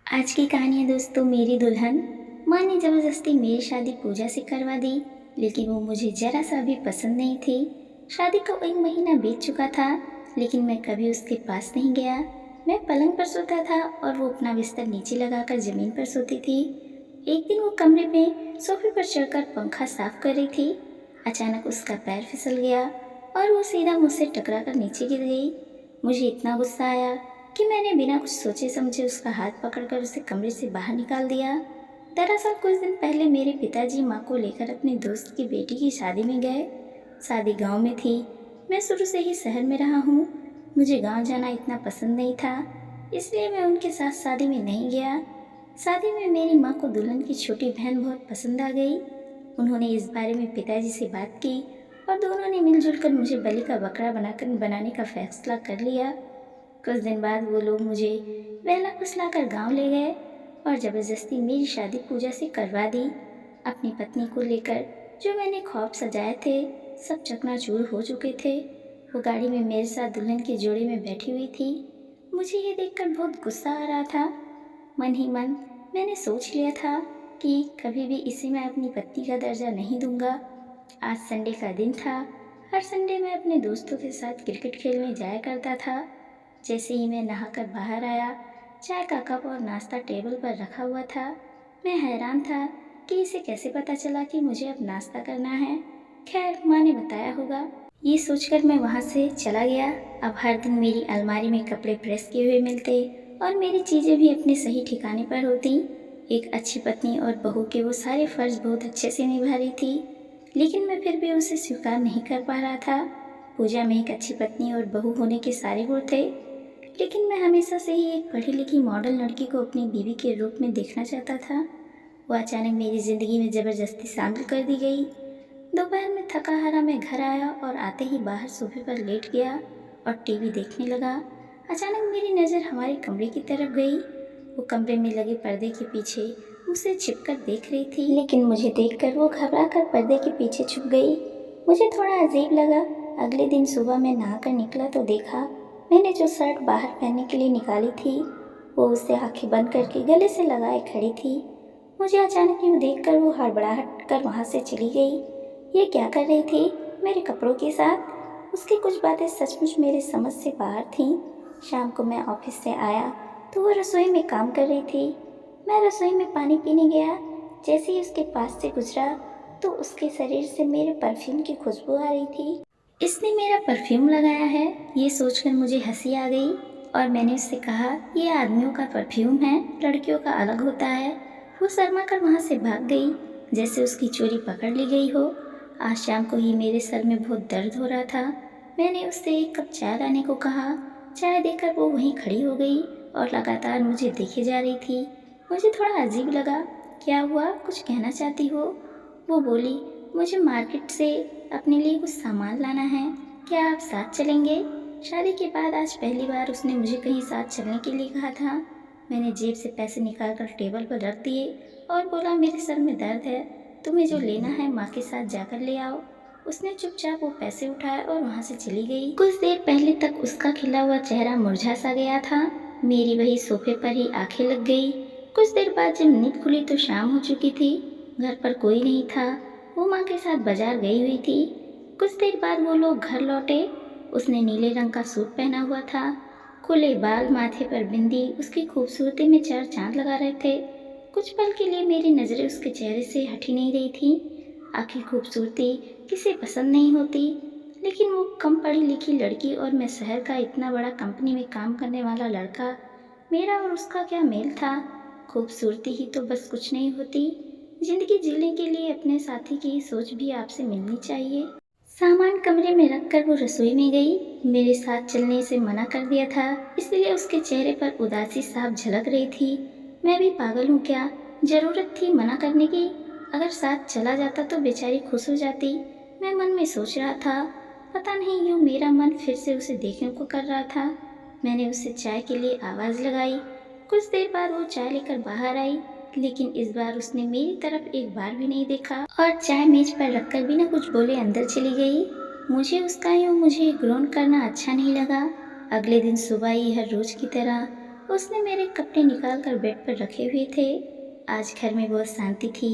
आज की कहानी है दोस्तों मेरी दुल्हन। माँ ने ज़बरदस्ती मेरी शादी पूजा से करवा दी, लेकिन वो मुझे ज़रा सा भी पसंद नहीं थी। शादी को 1 महीना बीत चुका था, लेकिन मैं कभी उसके पास नहीं गया। मैं पलंग पर सोता था और वो अपना बिस्तर नीचे लगाकर ज़मीन पर सोती थी। एक दिन वो कमरे में सोफे पर चढ़कर पंखा साफ कर रही थी। अचानक उसका पैर फिसल गया और वो सीधा मुझसे टकरा कर नीचे गिर गई। मुझे इतना गुस्सा आया कि मैंने बिना कुछ सोचे समझे उसका हाथ पकड़कर उसे कमरे से बाहर निकाल दिया। दरअसल कुछ दिन पहले मेरे पिताजी माँ को लेकर अपने दोस्त की बेटी की शादी में गए। शादी गांव में थी। मैं शुरू से ही शहर में रहा हूँ। मुझे गांव जाना इतना पसंद नहीं था, इसलिए मैं उनके साथ शादी में नहीं गया। शादी में मेरी माँ को दुल्हन की छोटी बहन बहुत पसंद आ गई। उन्होंने इस बारे में पिताजी से बात की और दोनों ने मिलजुल कर मुझे बलि का बकरा बनाने का फैसला कर लिया। कुछ दिन बाद वो लोग मुझे बहला फुसला कर गाँव ले गए और ज़बरदस्ती मेरी शादी पूजा से करवा दी। अपनी पत्नी को लेकर जो मैंने ख्वाब सजाए थे, सब चकनाचूर हो चुके थे। वो गाड़ी में मेरे साथ दुल्हन के जोड़े में बैठी हुई थी। मुझे ये देखकर बहुत गुस्सा आ रहा था। मन ही मन मैंने सोच लिया था कि कभी भी इसे मैं अपनी पत्नी का दर्जा नहीं दूंगा। आज संडे का दिन था। हर संडे मैं अपने दोस्तों के साथ क्रिकेट खेलने जाया करता था। जैसे ही मैं नहाकर बाहर आया, चाय का कप और नाश्ता टेबल पर रखा हुआ था। मैं हैरान था कि इसे कैसे पता चला कि मुझे अब नाश्ता करना है। खैर, माँ ने बताया होगा। ये सोचकर मैं वहाँ से चला गया। अब हर दिन मेरी अलमारी में कपड़े प्रेस किए हुए मिलते और मेरी चीज़ें भी अपने सही ठिकाने पर होती। एक अच्छी पत्नी और बहू के वो सारे फर्ज बहुत अच्छे से निभा रही थी, लेकिन मैं फिर भी उसे स्वीकार नहीं कर पा रहा था। पूजा में एक अच्छी पत्नी और बहू होने के सारे गुण थे, लेकिन मैं हमेशा से ही एक पढ़ी लिखी मॉडल लड़की को अपनी बीवी के रूप में देखना चाहता था। वो अचानक मेरी ज़िंदगी में ज़बरदस्ती शामिल कर दी गई। दोपहर में थका हारा मैं घर आया और आते ही बाहर सोफे पर लेट गया और टीवी देखने लगा। अचानक मेरी नज़र हमारे कमरे की तरफ गई। वो कमरे में लगे पर्दे के पीछे मुझसे छिपकर देख रही थी, लेकिन मुझे देखकर वो घबरा कर पर्दे के पीछे छुप गई। मुझे थोड़ा अजीब लगा। अगले दिन सुबह मैं नहाकर निकला तो देखा मैंने जो शर्ट बाहर पहनने के लिए निकाली थी, वो उसे आंखें बंद करके गले से लगाए खड़ी थी। मुझे अचानक यूँ देखकर वो हड़बड़ाहट कर वहाँ से चली गई। ये क्या कर रही थी मेरे कपड़ों के साथ? उसकी कुछ बातें सचमुच मेरे समझ से बाहर थीं। शाम को मैं ऑफिस से आया तो वो रसोई में काम कर रही थी। मैं रसोई में पानी पीने गया। जैसे ही उसके पास से गुजरा तो उसके शरीर से मेरे परफ्यूम की खुशबू आ रही थी। इसने मेरा परफ्यूम लगाया है, ये सोचकर मुझे हंसी आ गई और मैंने उससे कहा, ये आदमियों का परफ्यूम है, लड़कियों का अलग होता है। वो शर्मा कर वहाँ से भाग गई, जैसे उसकी चोरी पकड़ ली गई हो। आज शाम को ही मेरे सर में बहुत दर्द हो रहा था। मैंने उससे 1 कप चाय लाने को कहा। चाय देकर वो वहीं खड़ी हो गई और लगातार मुझे देखे जा रही थी। मुझे थोड़ा अजीब लगा। क्या हुआ, कुछ कहना चाहती हो? वो बोली, मुझे मार्केट से अपने लिए कुछ सामान लाना है, क्या आप साथ चलेंगे? शादी के बाद आज पहली बार उसने मुझे कहीं साथ चलने के लिए कहा था। मैंने जेब से पैसे निकालकर टेबल पर रख दिए और बोला, मेरे सर में दर्द है, तुम्हें जो लेना है माँ के साथ जाकर ले आओ। उसने चुपचाप वो पैसे उठाए और वहाँ से चली गई। कुछ देर पहले तक उसका खिला हुआ चेहरा मुरझा सा गया था। मेरी वही सोफे पर ही आंखें लग गई। कुछ देर बाद जब नींद खुली तो शाम हो चुकी थी। घर पर कोई नहीं था। वो माँ के साथ बाजार गई हुई थी। कुछ देर बाद वो लोग घर लौटे। उसने नीले रंग का सूट पहना हुआ था। खुले बाल, माथे पर बिंदी, उसकी खूबसूरती में 4 चांद लगा रहे थे। कुछ पल के लिए मेरी नज़रें उसके चेहरे से हटी नहीं रही थी। आखिर खूबसूरती किसे पसंद नहीं होती, लेकिन वो कम पढ़ी लिखी लड़की और मैं शहर का इतना बड़ा कंपनी में काम करने वाला लड़का, मेरा और उसका क्या मेल था? खूबसूरती ही तो बस कुछ नहीं होती। जिंदगी जीने के लिए अपने साथी की सोच भी आपसे मिलनी चाहिए। सामान कमरे में रखकर वो रसोई में गई। मेरे साथ चलने से मना कर दिया था, इसलिए उसके चेहरे पर उदासी साफ झलक रही थी। मैं भी पागल हूँ क्या? जरूरत थी मना करने की? अगर साथ चला जाता तो बेचारी खुश हो जाती। मैं मन में सोच रहा था। पता नहीं क्यों मेरा मन फिर से उसे देखने को कर रहा था। मैंने उसे चाय के लिए आवाज़ लगाई। कुछ देर बाद वो चाय लेकर बाहर आई, लेकिन इस बार उसने मेरी तरफ एक बार भी नहीं देखा और चाय मेज पर रखकर बिना कुछ बोले अंदर चली गई। मुझे उसका यूँ मुझे ग्रहण करना अच्छा नहीं लगा। अगले दिन सुबह ही हर रोज की तरह उसने मेरे कपड़े निकाल कर बेड पर रखे हुए थे। आज घर में बहुत शांति थी,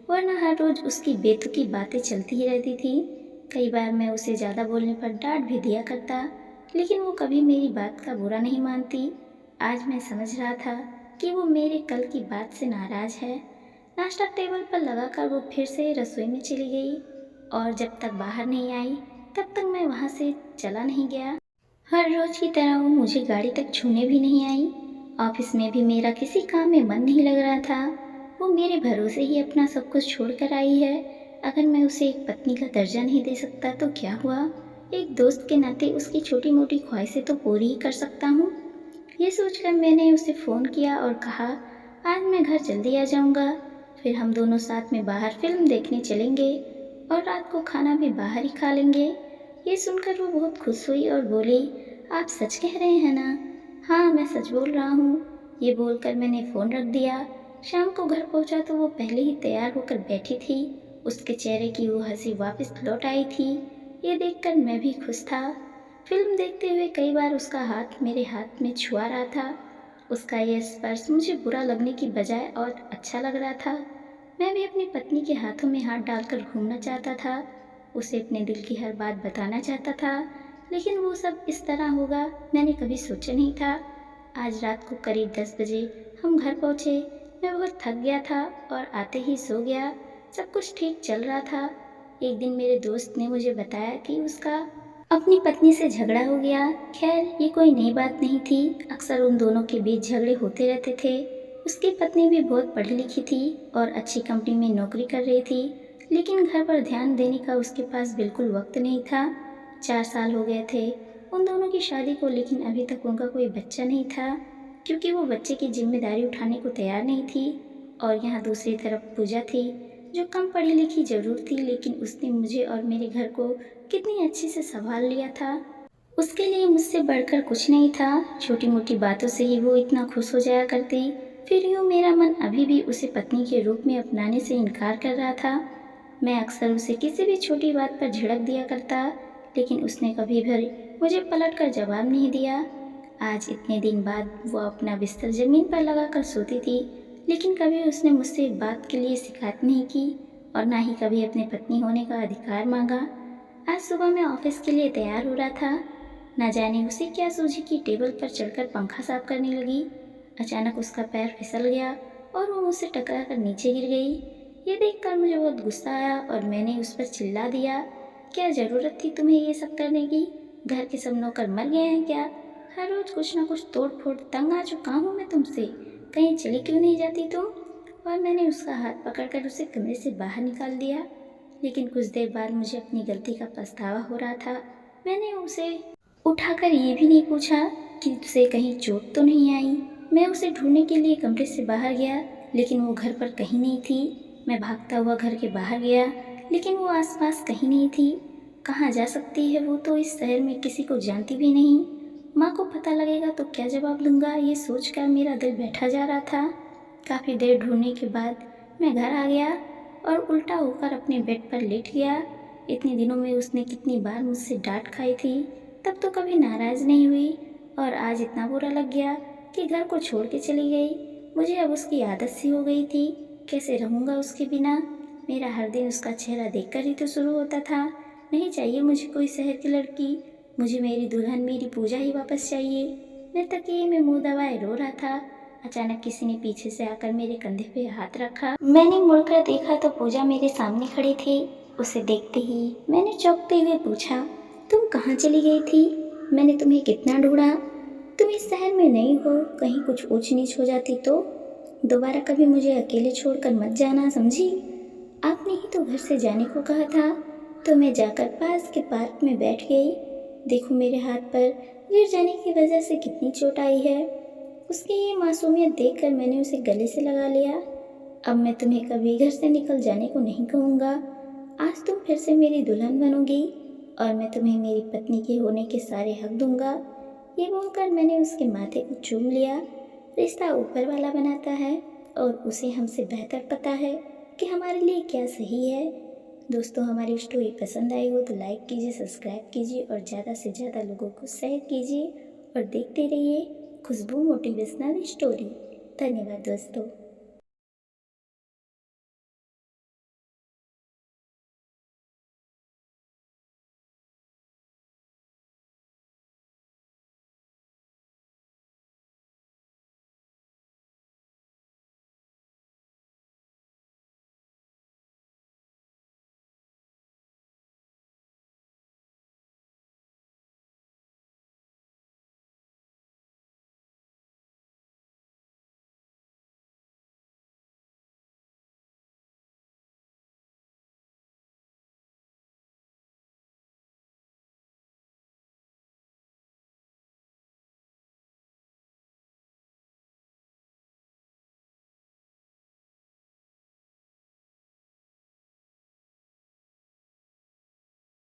वरना हर रोज़ उसकी बेतुकी बातें चलती ही रहती थी। कई बार मैं उसे ज़्यादा बोलने पर डांट भी दिया करता, लेकिन वो कभी मेरी बात का बुरा नहीं मानती। आज मैं समझ रहा था कि वो मेरे कल की बात से नाराज़ है। नाश्ता टेबल पर लगाकर वो फिर से रसोई में चली गई और जब तक बाहर नहीं आई तब तक मैं वहाँ से चला नहीं गया। हर रोज़ की तरह वो मुझे गाड़ी तक छूने भी नहीं आई। ऑफिस में भी मेरा किसी काम में मन नहीं लग रहा था। वो मेरे भरोसे ही अपना सब कुछ छोड़ कर आई है। अगर मैं उसे एक पत्नी का दर्जा नहीं दे सकता तो क्या हुआ, एक दोस्त के नाते उसकी छोटी मोटी ख्वाहिशें तो पूरी ही कर सकता हूँ। ये सोचकर मैंने उसे फ़ोन किया और कहा, आज मैं घर जल्दी आ जाऊँगा, फिर हम दोनों साथ में बाहर फिल्म देखने चलेंगे और रात को खाना भी बाहर ही खा लेंगे। ये सुनकर वो बहुत खुश हुई और बोली, आप सच कह रहे हैं ना? हाँ, मैं सच बोल रहा हूँ। ये बोलकर मैंने फ़ोन रख दिया। शाम को घर पहुँचा तो वो पहले ही तैयार होकर बैठी थी। उसके चेहरे की वो हंसी वापस लौट आई थी। ये देखकर मैं भी खुश था। फिल्म देखते हुए कई बार उसका हाथ मेरे हाथ में छुआ रहा था। उसका यह स्पर्श मुझे बुरा लगने की बजाय और अच्छा लग रहा था। मैं भी अपनी पत्नी के हाथों में हाथ डालकर घूमना चाहता था, उसे अपने दिल की हर बात बताना चाहता था, लेकिन वो सब इस तरह होगा मैंने कभी सोचा नहीं था। आज रात को करीब 10 बजे हम घर पहुँचे। मैं बहुत थक गया था और आते ही सो गया। सब कुछ ठीक चल रहा था। एक दिन मेरे दोस्त ने मुझे बताया कि उसका अपनी पत्नी से झगड़ा हो गया। खैर, ये कोई नई बात नहीं थी, अक्सर उन दोनों के बीच झगड़े होते रहते थे। उसकी पत्नी भी बहुत पढ़ी लिखी थी और अच्छी कंपनी में नौकरी कर रही थी, लेकिन घर पर ध्यान देने का उसके पास बिल्कुल वक्त नहीं था। 4 साल हो गए थे उन दोनों की शादी को, लेकिन अभी तक उनका कोई बच्चा नहीं था, क्योंकि वो बच्चे की जिम्मेदारी उठाने को तैयार नहीं थी। और यहाँ दूसरी तरफ पूजा थी, जो कम पढ़ी लिखी जरूर थी, लेकिन उसने मुझे और मेरे घर को कितनी अच्छे से संभाल लिया था। उसके लिए मुझसे बढ़कर कुछ नहीं था। छोटी मोटी बातों से ही वो इतना खुश हो जाया करती। फिर यूँ मेरा मन अभी भी उसे पत्नी के रूप में अपनाने से इनकार कर रहा था। मैं अक्सर उसे किसी भी छोटी बात पर झिड़क दिया करता, लेकिन उसने कभी भी मुझे पलट कर जवाब नहीं दिया। आज इतने दिन बाद वो अपना बिस्तर जमीन पर लगाकर सोती थी, लेकिन कभी उसने मुझसे एक बात के लिए शिकायत नहीं की और ना ही कभी अपने पत्नी होने का अधिकार मांगा। आज सुबह मैं ऑफिस के लिए तैयार हो रहा था। न जाने उसे क्या सूझी कि टेबल पर चढ़कर पंखा साफ करने लगी। अचानक उसका पैर फिसल गया और वो मुझसे टकरा कर नीचे गिर गई। ये देखकर मुझे बहुत गुस्सा आया और मैंने उस पर चिल्ला दिया, क्या ज़रूरत थी तुम्हें ये सब करने की? घर के सब नौकर मर गए हैं क्या? हर रोज़ कुछ ना कुछ तोड़ फोड़, तंग आ चुका हूँ मैं तुमसे। कहीं चली क्यों नहीं जाती तुम? और मैंने उसका हाथ पकड़कर उसे कमरे से बाहर निकाल दिया। लेकिन कुछ देर बाद मुझे अपनी गलती का पछतावा हो रहा था। मैंने उसे उठाकर ये भी नहीं पूछा कि उसे कहीं चोट तो नहीं आई। मैं उसे ढूंढने के लिए कमरे से बाहर गया, लेकिन वो घर पर कहीं नहीं थी। मैं भागता हुआ घर के बाहर गया, लेकिन वो आसपास कहीं नहीं थी। कहाँ जा सकती है वो, तो इस शहर में किसी को जानती भी नहीं। माँ को पता लगेगा तो क्या जवाब दूंगा, ये सोचकर मेरा दिल बैठा जा रहा था। काफ़ी देर ढूंढने के बाद मैं घर आ गया और उल्टा होकर अपने बेड पर लेट गया। इतने दिनों में उसने कितनी बार मुझसे डांट खाई थी, तब तो कभी नाराज़ नहीं हुई, और आज इतना बुरा लग गया कि घर को छोड़ के चली गई। मुझे अब उसकी आदत सी हो गई थी, कैसे रहूँगा उसके बिना। मेरा हर दिन उसका चेहरा देखकर ही तो शुरू होता था। नहीं चाहिए मुझे कोई शहर की लड़की, मुझे मेरी दुल्हन, मेरी पूजा ही वापस चाहिए। मैं तकिए में मुंह दबाए रो रहा था। अचानक किसी ने पीछे से आकर मेरे कंधे पे हाथ रखा। मैंने मुड़कर देखा तो पूजा मेरे सामने खड़ी थी। उसे देखते ही मैंने चौंकते हुए पूछा, तुम कहाँ चली गई थी? मैंने तुम्हें कितना ढूंढा। तुम इस शहर में नहीं हो, कहीं कुछ ऊंच नीच हो जाती तो? दोबारा कभी मुझे अकेले छोड़कर मत जाना, समझी? आपने ही तो घर से जाने को कहा था। तो मैं जाकर पास के पार्क में बैठ गई। देखो मेरे हाथ पर गिर जाने की वजह से कितनी चोट आई है। उसकी ये मासूमियत देखकर मैंने उसे गले से लगा लिया। अब मैं तुम्हें कभी घर से निकल जाने को नहीं कहूँगा। आज तुम फिर से मेरी दुल्हन बनोगी और मैं तुम्हें मेरी पत्नी के होने के सारे हक दूंगा। ये बोलकर मैंने उसके माथे को चूम लिया। रिश्ता ऊपर वाला बनाता है और उसे हमसे बेहतर पता है कि हमारे लिए क्या सही है। दोस्तों, हमारी स्टोरी पसंद आई हो तो लाइक कीजिए, सब्सक्राइब कीजिए और ज़्यादा से ज़्यादा लोगों को शेयर कीजिए और देखते रहिए खुशबू मोटिवेशनल स्टोरी। धन्यवाद दोस्तों।